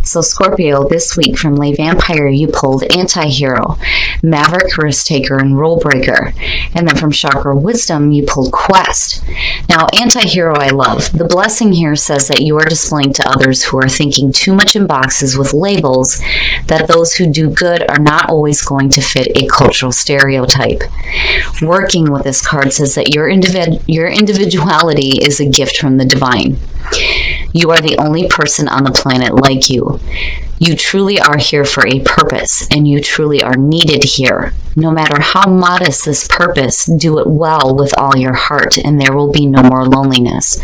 So Scorpio, this week from Lay Vampire, you pulled Anti-Hero, Maverick, Risk Taker, and Rule Breaker. And then from Chakra Wisdom, you pulled Quest. Now, Anti-Hero I love. The blessing here says that you are displaying to others who are thinking too much in boxes with labels that those who do good are not always going to fit a cultural stereotype. Working with this card says that your individuality is a gift from the divine. You are the only person on the planet like you. You truly are here for a purpose, and you truly are needed here. No matter how modest this purpose, do it well with all your heart, and there will be no more loneliness.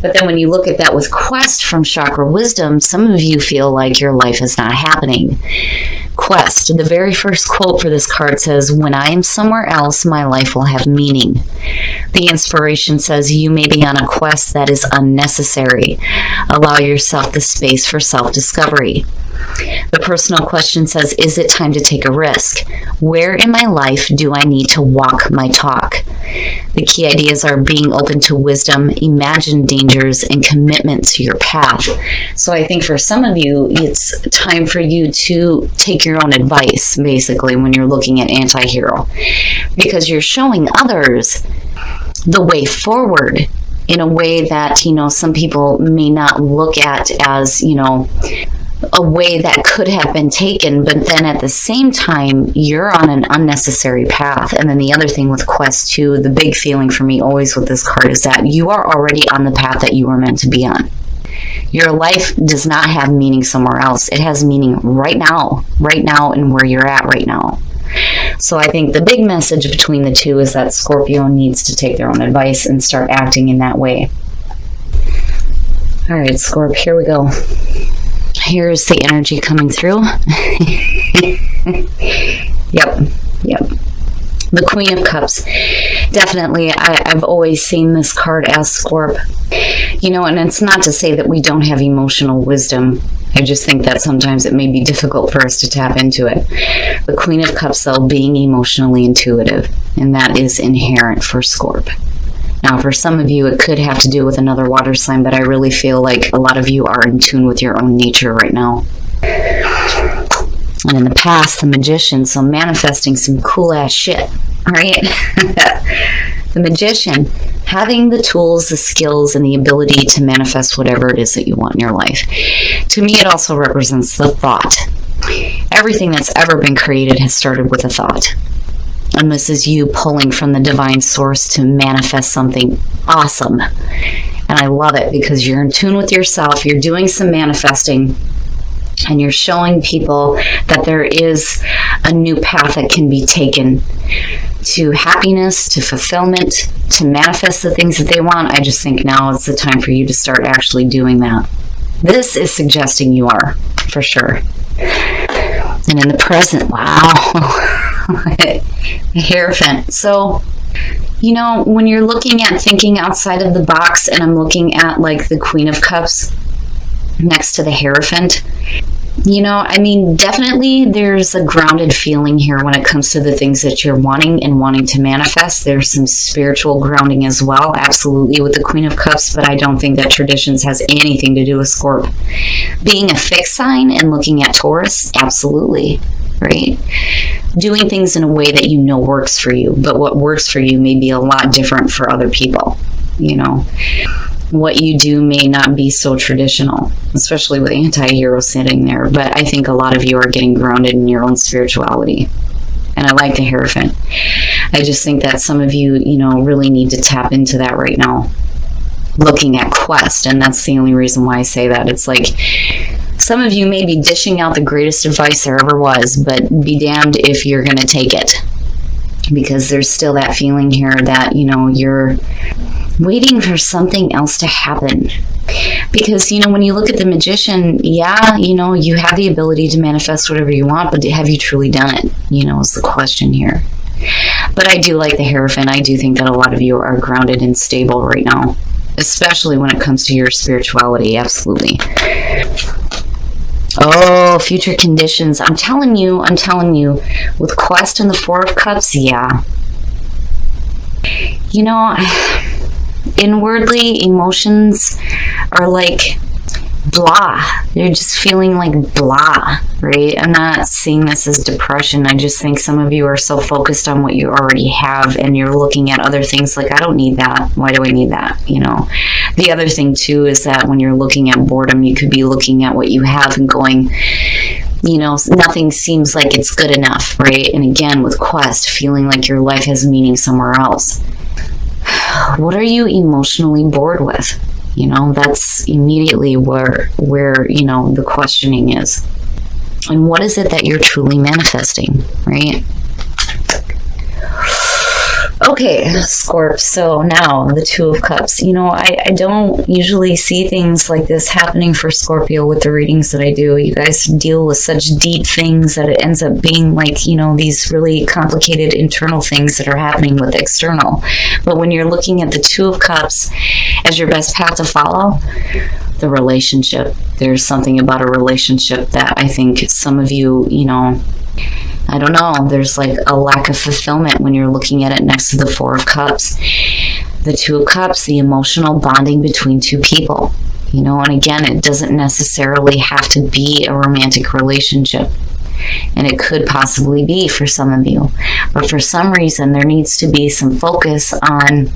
But then when you look at that with Quest from Chakra Wisdom, some of you feel like your life is not happening. Quest, the very first quote for this card says, "When I am somewhere else, my life will have meaning." The inspiration says, you may be on a quest that is unnecessary. Allow yourself the space for self-discovery. The personal question says, is it time to take a risk? Where in my life do I need to walk my talk? The key ideas are being open to wisdom, imagine dangers, and commitment to your path. So I think for some of you, it's time for you to take your own advice, basically, when you're looking at Anti-Hero. Because you're showing others the way forward in a way that, some people may not look at as, a way that could have been taken, but then at the same time, you're on an unnecessary path. And then the other thing with Quest 2, the big feeling for me always with this card is that you are already on the path that you were meant to be on. Your life does not have meaning somewhere else. It has meaning right now and where you're at right now. So I think the big message between the two is that Scorpio needs to take their own advice and start acting in that way. All right, Scorp, here we go. Here's the energy coming through. Yep. The Queen of Cups. Definitely, I've always seen this card as Scorp. And it's not to say that we don't have emotional wisdom. I just think that sometimes it may be difficult for us to tap into it. The Queen of Cups, though, being emotionally intuitive, and that is inherent for Scorp. Now, for some of you, it could have to do with another water sign, but I really feel like a lot of you are in tune with your own nature right now. And in the past, the Magician, so manifesting some cool-ass shit, all right? The Magician, having the tools, the skills, and the ability to manifest whatever it is that you want in your life. To me, it also represents the thought. Everything that's ever been created has started with a thought. And this is you pulling from the divine source to manifest something awesome. And I love it because you're in tune with yourself. You're doing some manifesting. And you're showing people that there is a new path that can be taken to happiness, to fulfillment, to manifest the things that they want. I just think now is the time for you to start actually doing that. This is suggesting you are, for sure. And in the present, wow. The Hierophant. So, when you're looking at thinking outside of the box, and I'm looking at like the Queen of Cups next to the Hierophant, definitely there's a grounded feeling here when it comes to the things that you're wanting to manifest. There's some spiritual grounding as well, absolutely, with the Queen of Cups, but I don't think that traditions has anything to do with Scorp. Being a fixed sign and looking at Taurus, absolutely, right? Doing things in a way that works for you, but what works for you may be a lot different for other people, What you do may not be so traditional, especially with Anti-Hero sitting there, but I think a lot of you are getting grounded in your own spirituality. And I like the Hierophant. I just think that some of you, really need to tap into that right now. Looking at Quest, and that's the only reason why I say that. It's like, some of you may be dishing out the greatest advice there ever was, but be damned if you're going to take it. Because there's still that feeling here that, you're waiting for something else to happen. Because, when you look at the Magician, yeah, you have the ability to manifest whatever you want, but have you truly done it? Is the question here. But I do like the Hierophant. I do think that a lot of you are grounded and stable right now, especially when it comes to your spirituality. Absolutely. Oh, future conditions. I'm telling you, with Quest and the Four of Cups, yeah. Inwardly, emotions are like blah. You're just feeling like blah, right? I'm not seeing this as depression. I just think some of you are so focused on what you already have, and you're looking at other things like, I don't need that. Why do I need that? You know, the other thing too is that when you're looking at boredom, you could be looking at what you have and going, you know, nothing seems like it's good enough, right? And again, with quest, feeling like your life has meaning somewhere else. What are you emotionally bored with? You know, that's immediately where you know, the questioning is. And what is it that you're truly manifesting, right? Okay, Scorp, so now the Two of Cups. You know, I don't usually see things like this happening for Scorpio with the readings that I do. You guys deal with such deep things that it ends up being like, you know, these really complicated internal things that are happening with external. But when you're looking at the Two of Cups as your best path to follow, the relationship, there's something about a relationship that I think some of you, you know, I don't know, there's like a lack of fulfillment when you're looking at it next to the Four of Cups. The Two of Cups, the emotional bonding between two people. You know, and again, it doesn't necessarily have to be a romantic relationship. And it could possibly be for some of you. But for some reason, there needs to be some focus on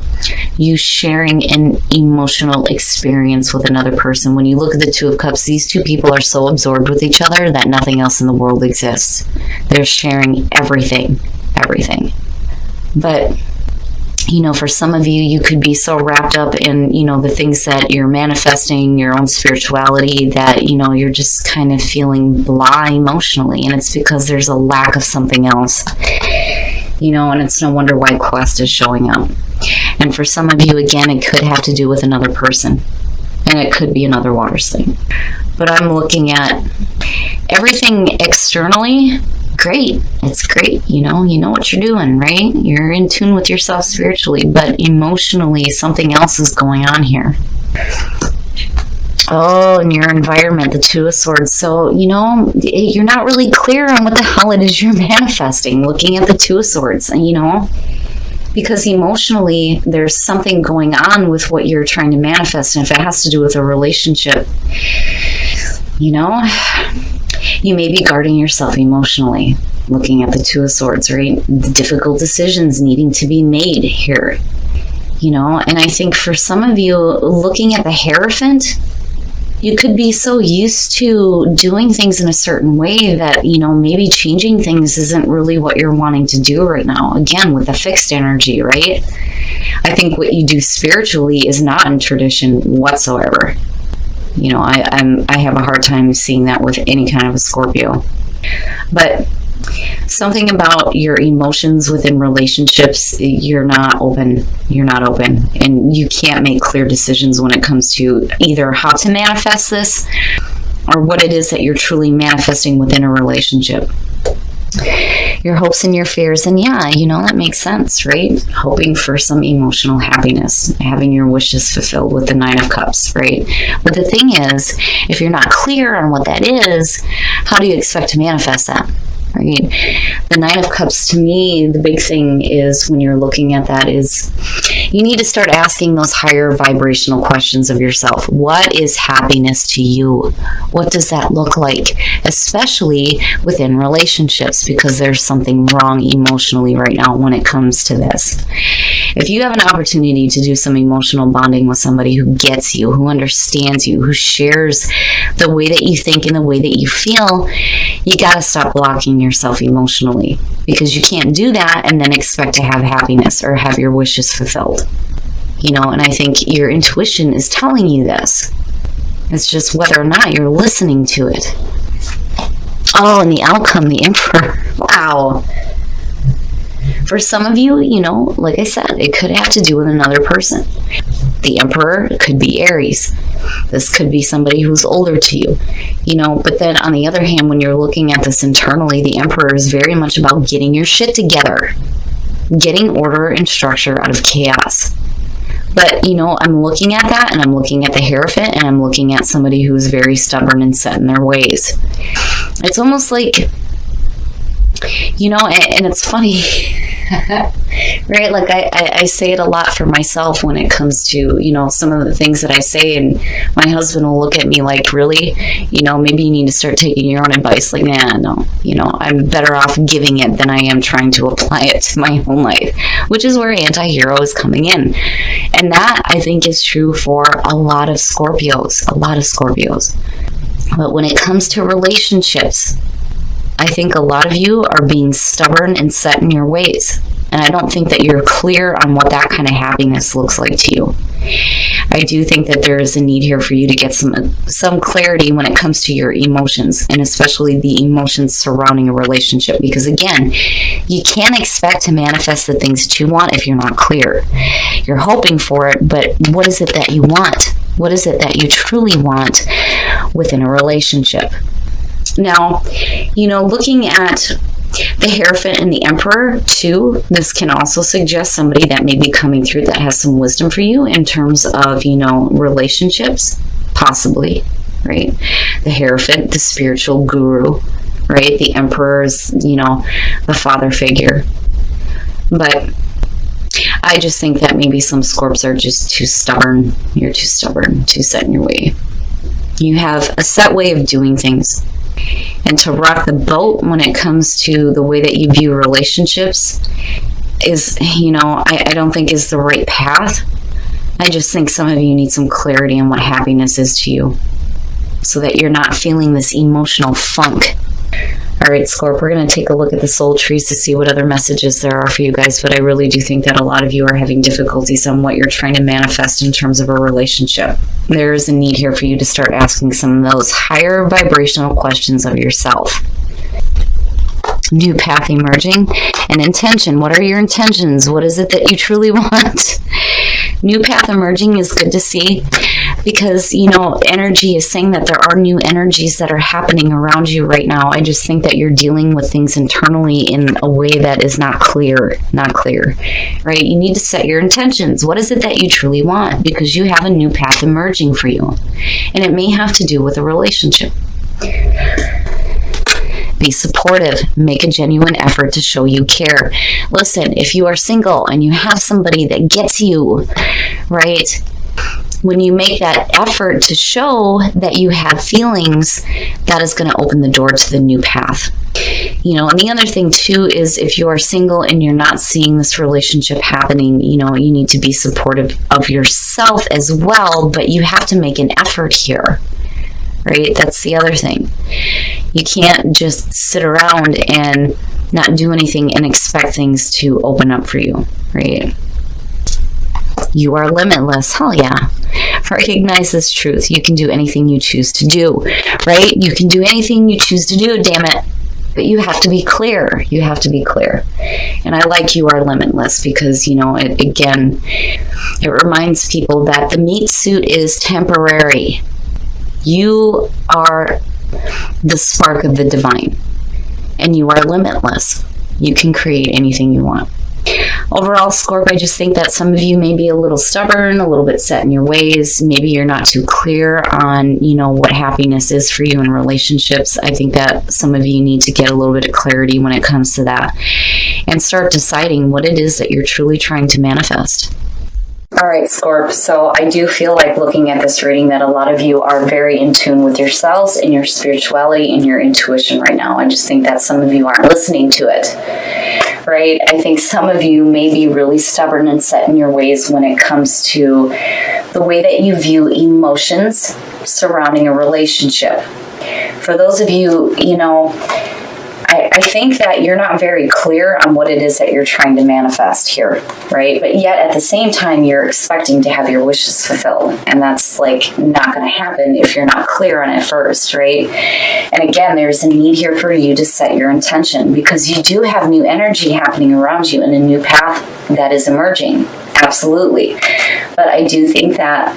you sharing an emotional experience with another person. When you look at the Two of Cups, these two people are so absorbed with each other that nothing else in the world exists. They're sharing everything. But you know, for some of you, you could be so wrapped up in, you know, the things that you're manifesting, your own spirituality, that, you know, you're just kind of feeling blah emotionally. And it's because there's a lack of something else, you know, and it's no wonder why quest is showing up. And for some of you, again, it could have to do with another person. And it could be another water sign. But I'm looking at everything externally. Great. It's great. You know what you're doing, right? You're in tune with yourself spiritually, but emotionally something else is going on here. Oh, and your environment, the Two of Swords. So, you know, you're not really clear on what the hell it is you're manifesting, looking at the Two of Swords, you know, because emotionally there's something going on with what you're trying to manifest. And if it has to do with a relationship, you know, you may be guarding yourself emotionally, looking at the Two of Swords, right? The difficult decisions needing to be made here, you know? And I think for some of you, looking at the Hierophant, you could be so used to doing things in a certain way that, you know, maybe changing things isn't really what you're wanting to do right now. Again, with the fixed energy, right? I think what you do spiritually is not in tradition whatsoever. You know, I have a hard time seeing that with any kind of a Scorpio. But something about your emotions within relationships, you're not open. And you can't make clear decisions when it comes to either how to manifest this or what it is that you're truly manifesting within a relationship. Your hopes and your fears, and yeah, you know, that makes sense, right? Hoping for some emotional happiness, having your wishes fulfilled with the Nine of Cups, right? But the thing is, if you're not clear on what that is, how do you expect to manifest that? Right? The Nine of Cups, to me, the big thing is when you're looking at that is you need to start asking those higher vibrational questions of yourself. What is happiness to you? What does that look like? Especially within relationships, because there's something wrong emotionally right now when it comes to this. If you have an opportunity to do some emotional bonding with somebody who gets you, who understands you, who shares the way that you think and the way that you feel, you got to stop blocking yourself emotionally, because you can't do that and then expect to have happiness or have your wishes fulfilled. You know, and I think your intuition is telling you this. It's just whether or not you're listening to it. Oh, and the outcome, the Emperor. Wow. For some of you, you know, like I said, it could have to do with another person. The Emperor could be Aries. This could be somebody who's older to you, you know, but then on the other hand, when you're looking at this internally, the Emperor is very much about getting your shit together, getting order and structure out of chaos. But, you know, I'm looking at that, and I'm looking at the Hierophant, and I'm looking at somebody who's very stubborn and set in their ways. It's almost like, you know, and it's funny, Right? Like I say it a lot for myself when it comes to, you know, some of the things that I say, and my husband will look at me like, really? You know, maybe you need to start taking your own advice. Like, nah, no, you know, I'm better off giving it than I am trying to apply it to my own life, which is where anti-hero is coming in. And that, I think, is true for a lot of Scorpios, But when it comes to relationships, I think a lot of you are being stubborn and set in your ways. And I don't think that you're clear on what that kind of happiness looks like to you. I do think that there is a need here for you to get some clarity when it comes to your emotions, and especially the emotions surrounding a relationship. Because again, you can't expect to manifest the things that you want if you're not clear. You're hoping for it, but what is it that you want? What is it that you truly want within a relationship? Now, you know, looking at the Hierophant and the Emperor too, this can also suggest somebody that may be coming through that has some wisdom for you in terms of, you know, relationships, possibly, right? The Hierophant, the spiritual guru, right? The Emperor is, you know, the father figure. But I just think that maybe some Scorps are just too stubborn. You're too stubborn, too set in your way. You have a set way of doing things. And to rock the boat when it comes to the way that you view relationships is, you know, I don't think is the right path. I just think some of you need some clarity on what happiness is to you, so that you're not feeling this emotional funk. All right, Scorp, we're going to take a look at the soul trees to see what other messages there are for you guys, but I really do think that a lot of you are having difficulties on what you're trying to manifest in terms of a relationship. There is a need here for you to start asking some of those higher vibrational questions of yourself. New path emerging and intention. What are your intentions? What is it that you truly want? New path emerging is good to see, because, you know, energy is saying that there are new energies that are happening around you right now. I just think that you're dealing with things internally in a way that is not clear, right? You need to set your intentions. What is it that you truly want? Because you have a new path emerging for you, and it may have to do with a relationship. Be supportive. Make a genuine effort to show you care. Listen, if you are single and you have somebody that gets you, right? When you make that effort to show that you have feelings, that is going to open the door to the new path. You know, and the other thing too is, if you are single and you're not seeing this relationship happening, you know, you need to be supportive of yourself as well, but you have to make an effort here. Right? That's the other thing. You can't just sit around and not do anything and expect things to open up for you, right? You are limitless. Hell yeah. Recognize this truth. You can do anything you choose to do, right? You can do anything you choose to do, damn it. But you have to be clear. You have to be clear. And I like you are limitless, because, you know, it reminds people that the meat suit is temporary. You are the spark of the divine, and you are limitless. You can create anything you want. Overall, Scorp, I just think that some of you may be a little stubborn, a little bit set in your ways. Maybe you're not too clear on, you know, what happiness is for you in relationships. I think that some of you need to get a little bit of clarity when it comes to that, and start deciding what it is that you're truly trying to manifest. All right, Scorp. So I do feel like, looking at this reading, that a lot of you are very in tune with yourselves and your spirituality and your intuition right now. I just think that some of you aren't listening to it, right? I think some of you may be really stubborn and set in your ways when it comes to the way that you view emotions surrounding a relationship. For those of you, you know, I think that you're not very clear on what it is that you're trying to manifest here, right? But yet at the same time, you're expecting to have your wishes fulfilled. And that's like not going to happen if you're not clear on it first, right? And again, there's a need here for you to set your intention, because you do have new energy happening around you and a new path that is emerging. Absolutely. But I do think that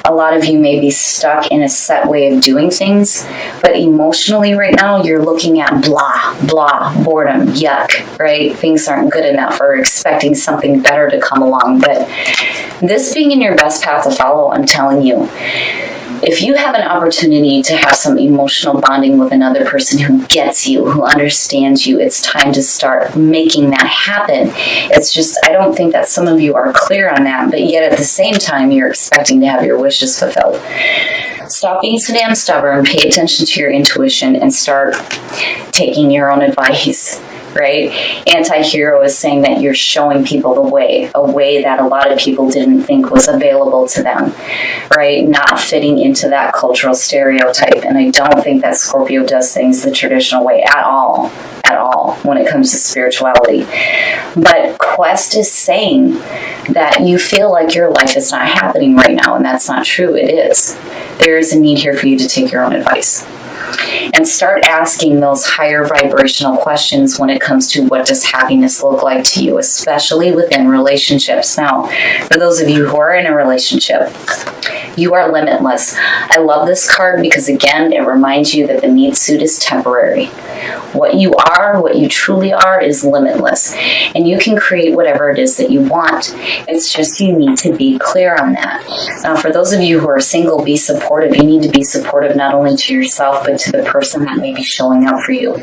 a lot of you may be stuck in a set way of doing things, but emotionally right now you're looking at blah, blah, boredom, yuck, right? Things aren't good enough, or expecting something better to come along. But this being in your best path to follow, I'm telling you, if you have an opportunity to have some emotional bonding with another person who gets you, who understands you, it's time to start making that happen. It's just, I don't think that some of you are clear on that, but yet at the same time, you're expecting to have your wishes fulfilled. Stop being so damn stubborn, pay attention to your intuition, and start taking your own advice. Right? Anti-hero is saying that you're showing people the way, a way that a lot of people didn't think was available to them, right? Not fitting into that cultural stereotype. And I don't think that Scorpio does things the traditional way at all, when it comes to spirituality. But Quest is saying that you feel like your life is not happening right now, and that's not true. It is. There is a need here for you to take your own advice. And start asking those higher vibrational questions when it comes to what does happiness look like to you, especially within relationships. Now, for those of you who are in a relationship, you are limitless. I love this card because, again, it reminds you that the meat suit is temporary. What you are, what you truly are, is limitless. And you can create whatever it is that you want. It's just you need to be clear on that. Now, for those of you who are single, be supportive. You need to be supportive not only to yourself, but to the person that may be showing up for you.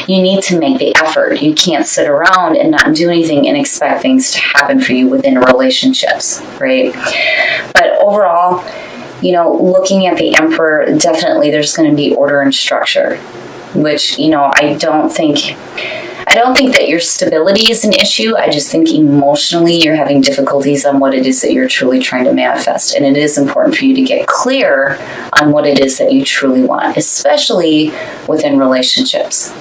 You need to make the effort. You can't sit around and not do anything and expect things to happen for you within relationships, right? But overall, you know, looking at the Emperor, definitely there's going to be order and structure, which, you know, I don't think that your stability is an issue. I just think emotionally you're having difficulties on what it is that you're truly trying to manifest. And it is important for you to get clear on what it is that you truly want, especially within relationships.